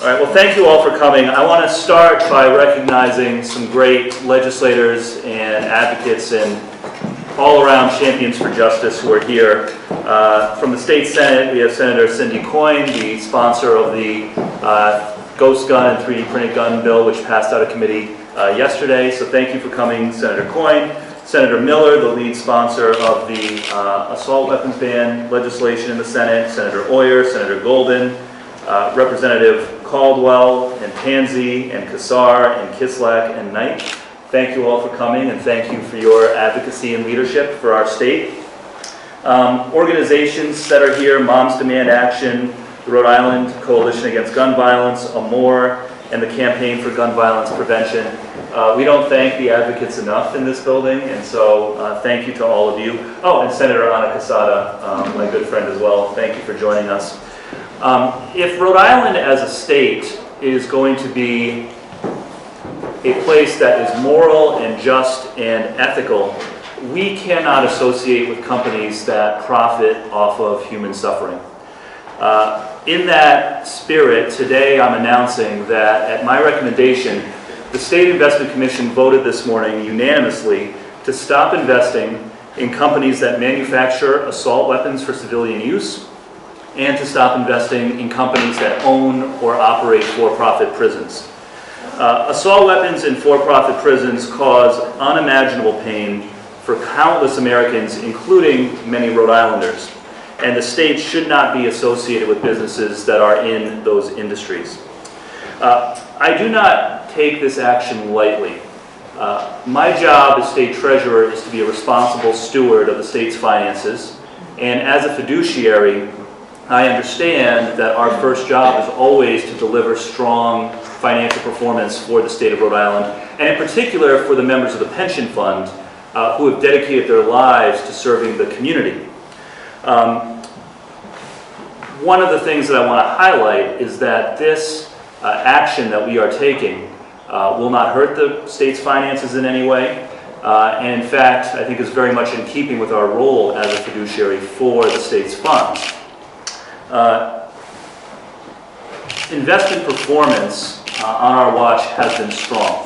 All right, well, thank you all for coming. I want to start by recognizing some great legislators and advocates and all-around champions for justice who are here. From the state Senate, we have Senator Cindy Coyne, the sponsor of the ghost gun and 3D printed gun bill, which passed out of committee yesterday. So thank you for coming, Senator Coyne. Senator Miller, the lead sponsor of the assault weapons ban legislation in the Senate. Senator Oyer, Senator Golden, Representative Caldwell and Pansy and Kassar and Kislak and Knight. Thank you all for coming, and thank you for your advocacy and leadership for our state. Organizations that are here: Moms Demand Action, the Rhode Island Coalition Against Gun Violence, AMOR, and the Campaign for Gun Violence Prevention. We don't thank the advocates enough in this building, and so thank you to all of you. Oh, and Senator Ana Quesada, my good friend as well. Thank you for joining us. If Rhode Island as a state is going to be a place that is moral and just and ethical, we cannot associate with companies that profit off of human suffering. In that spirit, today I'm announcing that at my recommendation, the State Investment Commission voted this morning unanimously to stop investing in companies that manufacture assault weapons for civilian use, and to stop investing in companies that own or operate for-profit prisons. Assault weapons in for-profit prisons cause unimaginable pain for countless Americans, including many Rhode Islanders, and the state should not be associated with businesses that are in those industries. I do not take this action lightly. My job as state treasurer is to be a responsible steward of the state's finances, and as a fiduciary, I understand that our first job is always to deliver strong financial performance for the state of Rhode Island, and in particular for the members of the pension fund who have dedicated their lives to serving the community. One of the things that I want to highlight is that this action that we are taking will not hurt the state's finances in any way, and in fact, I think is very much in keeping with our role as a fiduciary for the state's funds. Investment performance on our watch has been strong.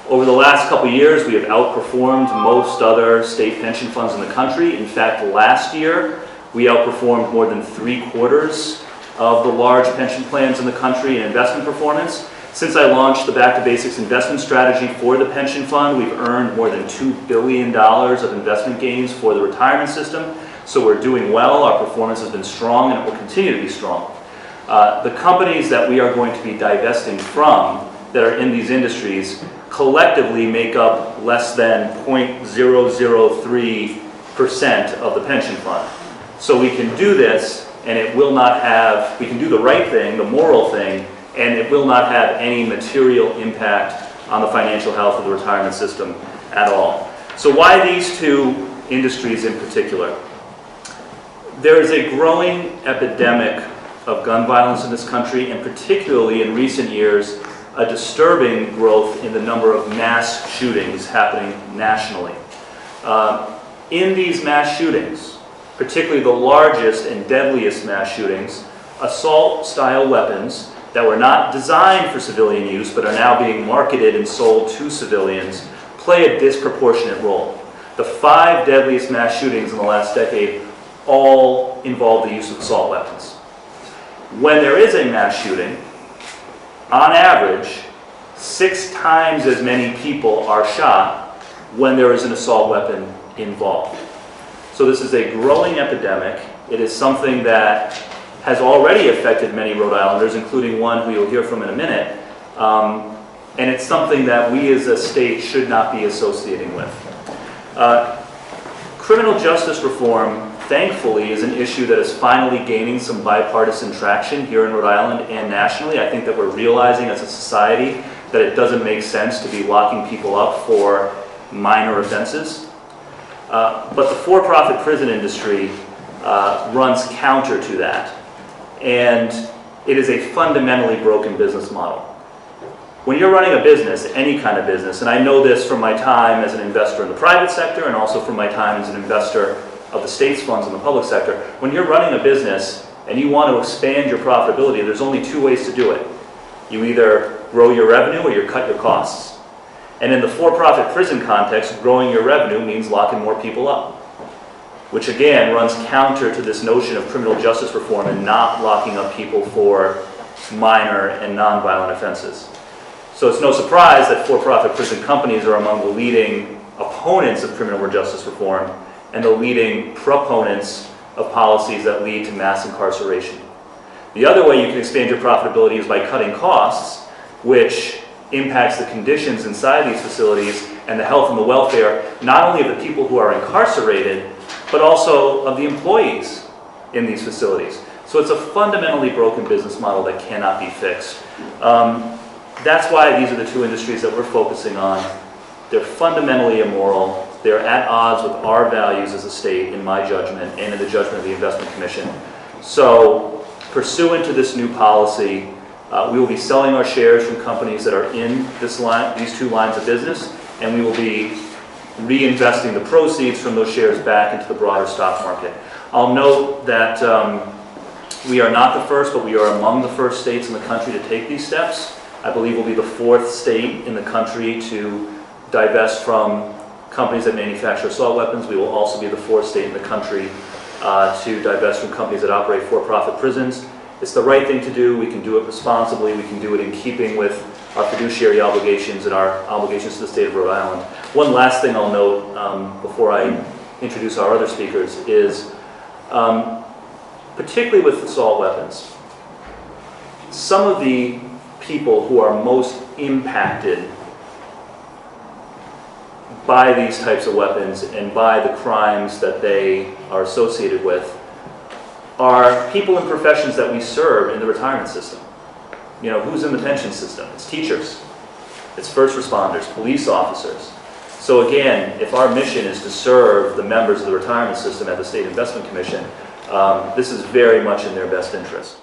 Over the last couple of years, we have outperformed most other state pension funds in the country. In fact, last year, we outperformed more than 3/4 of the large pension plans in the country in investment performance. Since I launched the Back to Basics investment strategy for the pension fund, we've earned more than $2 billion of investment gains for the retirement system. So we're doing well. Our performance has been strong, and it will continue to be strong. The companies that we are going to be divesting from that are in these industries collectively make up less than 0.003% of the pension fund. So we can do this, and it will not have, we can do the right thing, the moral thing, and it will not have any material impact on the financial health of the retirement system at all. So why these two industries in particular? There is a growing epidemic of gun violence in this country, and particularly in recent years, a disturbing growth in the number of mass shootings happening nationally. In these mass shootings, particularly the largest and deadliest mass shootings, assault-style weapons that were not designed for civilian use but are now being marketed and sold to civilians play a disproportionate role. The 5 deadliest mass shootings in the last decade all involve the use of assault weapons. When there is a mass shooting, on average, 6 times as many people are shot when there is an assault weapon involved. So this is a growing epidemic. It is something that has already affected many Rhode Islanders, including one who you'll hear from in a minute. And it's something that we as a state should not be associating with. Criminal justice reform, thankfully, is an issue that is finally gaining some bipartisan traction here in Rhode Island and nationally. I think that we're realizing as a society that it doesn't make sense to be locking people up for minor offenses. But the for-profit prison industry runs counter to that. And it is a fundamentally broken business model. When you're running a business, any kind of business, and I know this from my time as an investor in the private sector and also from my time as an investor of the state's funds in the public sector, when you're running a business, and you want to expand your profitability, there's only two ways to do it. You either grow your revenue or you cut your costs. And in the for-profit prison context, growing your revenue means locking more people up, which again runs counter to this notion of criminal justice reform and not locking up people for minor and non-violent offenses. So it's no surprise that for-profit prison companies are among the leading opponents of criminal justice reform and the leading proponents of policies that lead to mass incarceration. The other way you can expand your profitability is by cutting costs, which impacts the conditions inside these facilities and the health and the welfare, not only of the people who are incarcerated, but also of the employees in these facilities. So it's a fundamentally broken business model that cannot be fixed. That's why these are the two industries that we're focusing on. They're fundamentally immoral. They're at odds with our values as a state, in my judgment, and in the judgment of the Investment Commission. So, pursuant to this new policy, we will be selling our shares from companies that are in these two lines of business, and we will be reinvesting the proceeds from those shares back into the broader stock market. I'll note that we are not the first, but we are among the first states in the country to take these steps. I believe we'll be the fourth state in the country to divest from companies that manufacture assault weapons. We will also be the fourth state in the country to divest from companies that operate for-profit prisons. It's the right thing to do. We can do it responsibly. We can do it in keeping with our fiduciary obligations and our obligations to the state of Rhode Island. One last thing I'll note before I introduce our other speakers is, particularly with assault weapons, some of the people who are most impacted by these types of weapons and by the crimes that they are associated with are people in professions that we serve in the retirement system. You know, who's in the pension system? It's teachers, it's first responders, police officers. So again, if our mission is to serve the members of the retirement system at the State Investment Commission, this is very much in their best interest.